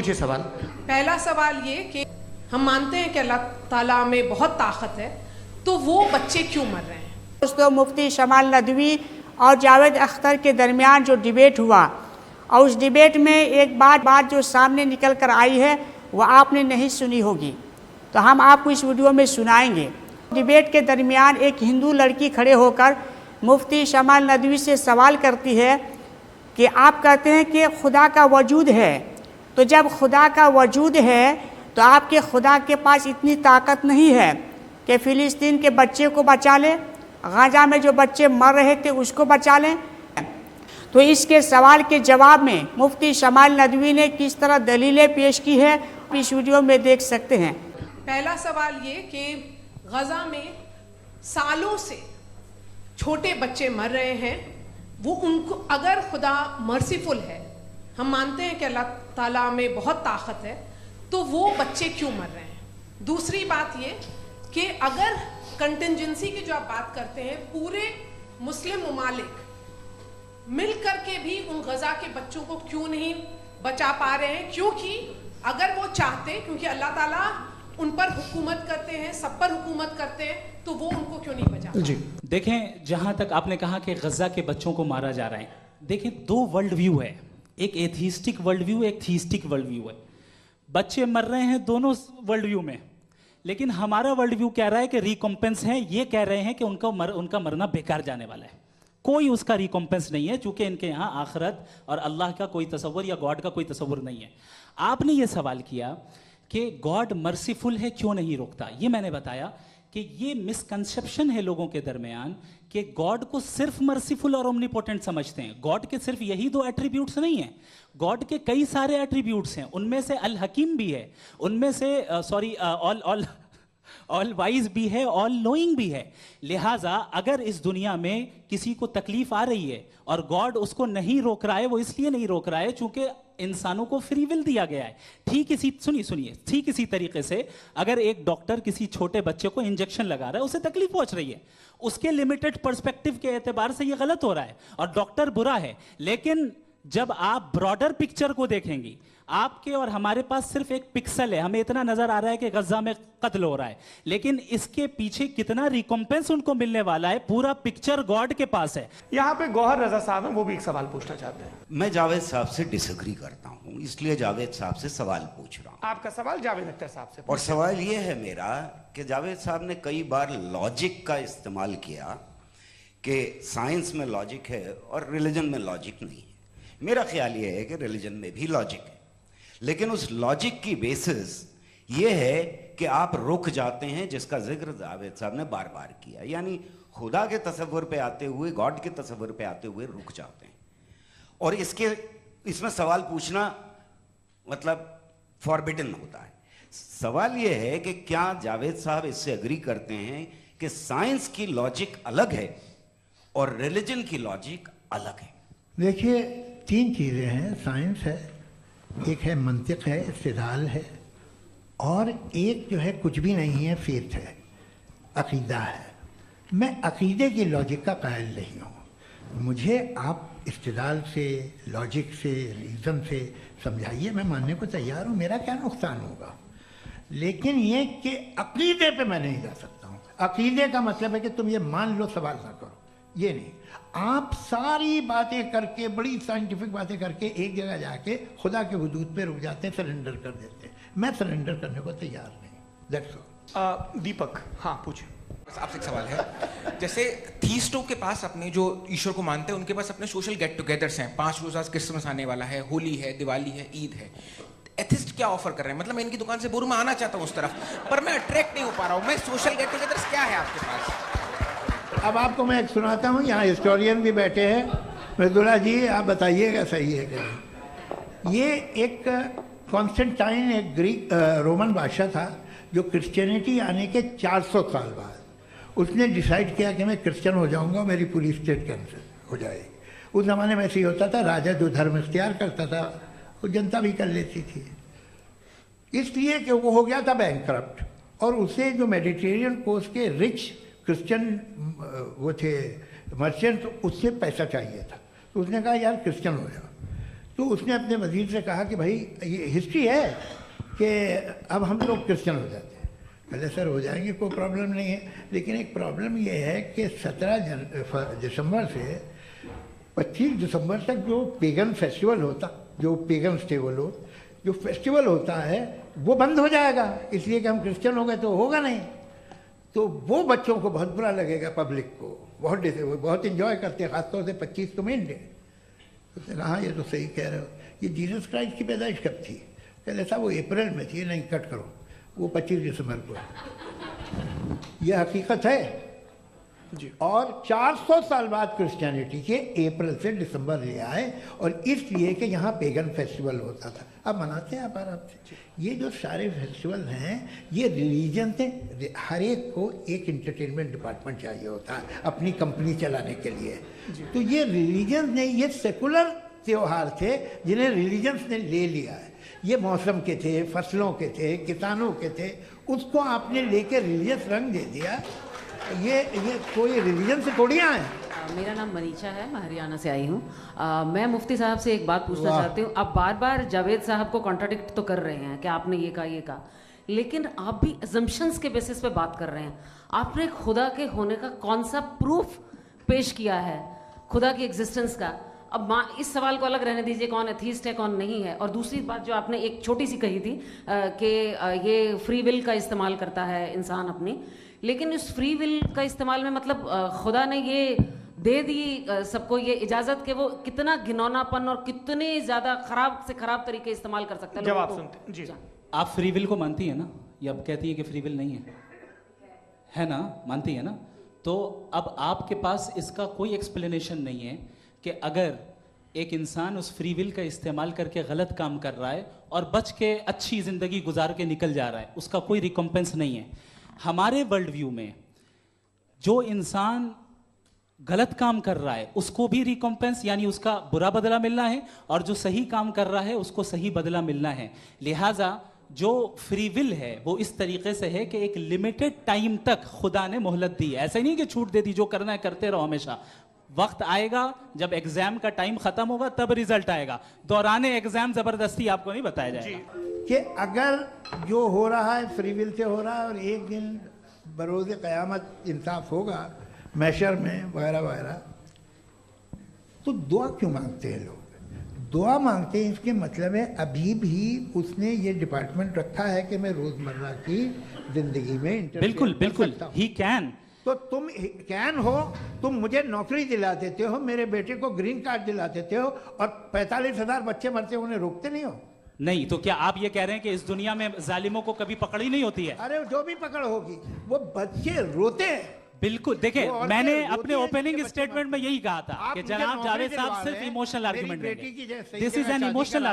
पूछिए सवाल। पहला सवाल ये कि हम मानते हैं कि अल्लाह ताला में बहुत ताकत है, तो वो बच्चे क्यों मर रहे हैं? दोस्तों, मुफ्ती शमाल नदवी और जावेद अख्तर के दरमियान जो डिबेट हुआ और उस डिबेट में एक बात जो सामने निकल कर आई है वो आपने नहीं सुनी होगी, तो हम आपको इस वीडियो में सुनाएंगे। डिबेट के दरमियान एक हिंदू लड़की खड़े होकर मुफ्ती शमाल नदवी से सवाल करती है कि आप कहते हैं कि खुदा का वजूद है, तो जब खुदा का वजूद है तो आपके खुदा के पास इतनी ताकत नहीं है कि फ़िलिस्तीन के बच्चे को बचा लें, गाज़ा में जो बच्चे मर रहे थे उसको बचा लें? तो इसके सवाल के जवाब में मुफ्ती शमाल नदवी ने किस तरह दलीलें पेश की है इस वीडियो में देख सकते हैं। पहला सवाल ये कि गाज़ा में सालों से छोटे बच्चे मर रहे हैं, वो उनको अगर खुदा मर्सीफुल है, हम मानते हैं कि अल्लाह ताला में बहुत ताकत है, तो वो बच्चे क्यों मर रहे हैं? दूसरी बात ये कि अगर कंटिजेंसी की जो आप बात करते हैं, पूरे मुस्लिम ममालिक मिल करके भी उन गजा के बच्चों को क्यों नहीं बचा पा रहे हैं? क्योंकि अगर वो चाहते, क्योंकि अल्लाह ताला उन पर हुकूमत करते हैं, सब पर हुकूमत करते हैं, तो वो उनको क्यों नहीं बचा? जी देखें, जहां तक आपने कहा कि गजा के बच्चों को मारा जा रहा है, देखें दो वर्ल्ड व्यू है, एक एथीस्टिक वर्ल्ड व्यू, एक थीस्टिक वर्ल्ड व्यू है। बच्चे मर रहे हैं दोनों वर्ल्ड व्यू में, लेकिन हमारा वर्ल्ड व्यू कह रहा है कि रिकॉम्पेंस है, ये कह रहे हैं कि उनका मरना बेकार जाने वाला है, कोई उसका रिकॉम्पेंस नहीं है, चूंकि इनके यहाँ आखिरत और अल्लाह का कोई तसव्वुर या गॉड का कोई तसव्वुर नहीं है। आपने ये सवाल किया कि गॉड मर्सीफुल है, क्यों नहीं रोकता? ये मैंने बताया कि ये मिसकंसेप्शन है लोगों के दरमियान कि गॉड को सिर्फ मर्सीफुल और ओमनीपोटेंट समझते हैं। गॉड के सिर्फ यही दो एट्रीब्यूट्स नहीं हैं, गॉड के कई सारे एट्रीब्यूट्स हैं, उनमें से अल हकीम भी है, उनमें से ऑल वाइज भी है, ऑल नोइंग भी है। लिहाजा अगर इस दुनिया में किसी को तकलीफ आ रही है और गॉड उसको नहीं रोक रहा है, वो इसलिए नहीं रोक रहा है चूंकि इंसानों को फ्री विल दिया गया है। ठीक इसी तरीके से अगर एक डॉक्टर किसी छोटे बच्चे को इंजेक्शन लगा रहा है, उसे तकलीफ पहुंच रही है, उसके लिमिटेड पर्सपेक्टिव के एतबार से यह गलत हो रहा है और डॉक्टर बुरा है। लेकिन जब आप ब्रॉडर पिक्चर को देखेंगी, आपके और हमारे पास सिर्फ एक पिक्सल है, हमें इतना नजर आ रहा है कि गजा में कत्ल हो रहा है, लेकिन इसके पीछे कितना रिकॉम्पेंस उनको मिलने वाला है, पूरा पिक्चर गॉड के पास है। यहाँ पे गौहर रजा साहब हैं, वो भी एक सवाल पूछना चाहते हैं। मैं जावेद साहब से डिसएग्री करता हूँ, इसलिए जावेद साहब से सवाल पूछ रहा हूँ। आपका सवाल जावेद अख्तर साहब से। और सवाल ये है मेरा कि जावेद साहब ने कई बार लॉजिक का इस्तेमाल किया कि साइंस में लॉजिक है और रिलीजन में लॉजिक नहीं है। मेरा ख्याल ये है कि रिलीजन में भी लॉजिक है, लेकिन उस लॉजिक की बेसिस ये है कि आप रुक जाते हैं, जिसका जिक्र जावेद साहब ने बार बार किया, यानी खुदा के तसव्वुर पे आते हुए, गॉड के तसव्वुर पे आते हुए रुक जाते हैं। और इसमें सवाल पूछना मतलब फॉरबिडन होता है। सवाल ये है कि क्या जावेद साहब इससे एग्री करते हैं कि साइंस की लॉजिक अलग है और रिलीजन की लॉजिक अलग है? देखिए, तीन चीज़ें हैं, साइंस है, एक है मंतिक है, इस्तिदलाल है, और एक जो है कुछ भी नहीं है, फेथ है, अकीदा है। मैं अकीदे की लॉजिक का कायल नहीं हूँ। मुझे आप इस्तिदलाल से, लॉजिक से, रीज़न से समझाइए, मैं मानने को तैयार हूँ, मेरा क्या नुकसान होगा। लेकिन ये कि अकीदे पे मैं नहीं जा सकता हूँ। अकीदे का मतलब है कि तुम ये मान लो, सवाल ना करो, ये नहीं। आप सारी बातें करके, बड़ी साइंटिफिक बातें करके एक जगह जाके खुदा के हुदूद पे रुक जाते हैं, सरेंडर कर देते हैं। मैं सरेंडर करने को तैयार नहीं। That's all. दीपक, हाँ पूछिए। बस आपसे एक सवाल है, जैसे थीस्टों के पास अपने जो ईश्वर को मानते हैं, उनके पास अपने सोशल गेट टुगेदर्स हैं, 5 रोज़ आज क्रिसमस आने वाला है, होली है, दिवाली है, ईद है। एथिस्ट क्या ऑफर कर रहे हैं? मतलब मैं इनकी दुकान से बुरू में आना चाहता हूँ उस तरफ, पर मैं अट्रैक्ट नहीं हो पा रहा हूँ। मैं सोशल गेट टुगेदर्स क्या है आपके पास? अब आपको मैं एक सुनाता हूँ, यहाँ हिस्टोरियन भी बैठे हैं। मृदुला जी, आप बताइएगा सही है कि नहीं। ये एक कॉन्स्टेंटाइन, एक ग्रीक रोमन बादशाह था, जो क्रिश्चियनिटी आने के 400 साल बाद उसने डिसाइड किया कि मैं क्रिश्चियन हो जाऊंगा, मेरी पूरी स्टेट कैंसिल हो जाएगी। उस ज़माने में ऐसे ही होता था, राजा जो धर्म इख्तियार करता था वो जनता भी कर लेती थी, इसलिए कि वो हो गया था बैंकरप्ट। और उसे जो मेडिटेरियन कोस्ट के रिच क्रिश्चियन वो थे मर्चेंट, उससे पैसा चाहिए था, तो उसने कहा यार क्रिश्चियन हो जाओ। तो उसने अपने वजीर से कहा कि भाई ये हिस्ट्री है कि अब हम लोग क्रिश्चियन हो जाते हैं। पहले सर हो जाएंगे, कोई प्रॉब्लम नहीं है, लेकिन एक प्रॉब्लम ये है कि 17 दिसंबर से 25 दिसंबर तक जो पेगन फेस्टिवल होता, जो पेगन थे वो लोग, जो फेस्टिवल होता है वो बंद हो जाएगा, इसलिए कि हम क्रिश्चियन हो गए तो होगा नहीं। तो वो बच्चों को बहुत बुरा लगेगा, पब्लिक को बहुत इंजॉय करते हैं, खासतौर से 25 को मेन डे। उसने कहा हाँ ये तो सही कह रहे हो, ये जीसस क्राइस्ट की पैदाइश कब थी? कहते साहब वो अप्रैल में थी। नहीं, कट करो, वो 25 दिसंबर को है। ये हकीकत है जी। और 400 साल बाद क्रिश्चियनिटी के अप्रैल से दिसंबर ले आए, और इसलिए कि यहाँ पेगन फेस्टिवल होता था। अब मनाते हैं आप आराम से। ये जो सारे फेस्टिवल हैं ये रिलीजन से, हर एक को एक इंटरटेनमेंट डिपार्टमेंट चाहिए होता है अपनी कंपनी चलाने के लिए। तो ये रिलीजन ने, ये सेकुलर त्योहार थे जिन्हें रिलीजन्स ने ले लिया है। ये मौसम के थे, फसलों के थे, किसानों के थे, उसको आपने लेके रिलीजियस रंग दे दिया। ये कोई रिलीजन से थोड़ी आए। मेरा नाम मनीषा है, मैं हरियाणा से आई हूँ। मैं मुफ्ती साहब से एक बात पूछना चाहती हूँ। आप बार बार जावेद साहब को कॉन्ट्राडिक्ट तो कर रहे हैं कि आपने ये कहा, लेकिन आप भी अजम्पशंस के बेसिस पे बात कर रहे हैं। आपने खुदा के होने का कौन सा प्रूफ पेश किया है, खुदा की एग्जिस्टेंस का? अब इस सवाल को अलग रहने दीजिए, कौन एथीस्ट है कौन नहीं है। और दूसरी बात जो आपने एक छोटी सी कही थी कि ये फ्री विल का इस्तेमाल करता है इंसान अपनी, लेकिन उस फ्री विल का इस्तेमाल में मतलब खुदा ने ये दे दी सबको ये इजाज़त कि वो कितना घिनौनापन और कितने ज़्यादा ख़राब से ख़राब तरीके इस्तेमाल कर सकता है। जवाब सुनते जी। आप फ्री विल को मानती है ना, या आप कहती है कि फ्री विल नहीं है ना? मानती है ना? तो अब आपके पास इसका कोई एक्सप्लेनेशन नहीं है कि अगर एक इंसान उस फ्री विल का इस्तेमाल करके गलत काम कर रहा है और बच के अच्छी ज़िंदगी गुजार के निकल जा रहा है, उसका कोई रिकम्पेंस नहीं है। हमारे वर्ल्ड व्यू में जो इंसान गलत काम कर रहा है उसको भी रिकम्पेंस यानी उसका बुरा बदला मिलना है, और जो सही काम कर रहा है उसको सही बदला मिलना है। लिहाजा जो फ्री विल है वो इस तरीके से है कि एक लिमिटेड टाइम तक खुदा ने मोहलत दी है। ऐसा नहीं कि छूट दे दी, जो करना है करते रहो हमेशा। वक्त आएगा जब एग्जाम का टाइम खत्म होगा तब रिजल्ट आएगा, दौराने एग्जाम जबरदस्ती आपको नहीं बताया जाएगा। कि अगर जो हो रहा है फ्री विल से हो रहा है, और एक दिन बरोज़ क़यामत इंसाफ होगा मैशर में वगैरह वगैरह, तो दुआ क्यों मांगते हैं लोग? दुआ मांगते हैं इसके मतलब है अभी भी उसने ये डिपार्टमेंट रखा है कि मैं रोज़मर्रा की ज़िंदगी में बिल्कुल बिल्कुल ही कैन। तो तुम कैन हो, तुम मुझे नौकरी दिला देते हो, मेरे बेटे को ग्रीन कार्ड दिला देते हो, और 45,000 बच्चे मरते हो, उन्हें रोकते नहीं हो। नहीं तो क्या आप ये कह रहे हैं कि इस दुनिया में जालिमों को कभी पकड़ ही नहीं होती है? अरे जो भी पकड़ होगी, वो बच्चे रोते हैं। बिल्कुल, देखें मैंने अपने ओपनिंग स्टेटमेंट में यही कहा था कि जनाब जावेद साहब सिर्फ इमोशनल आर्गुमेंट देंगे। This is an emotional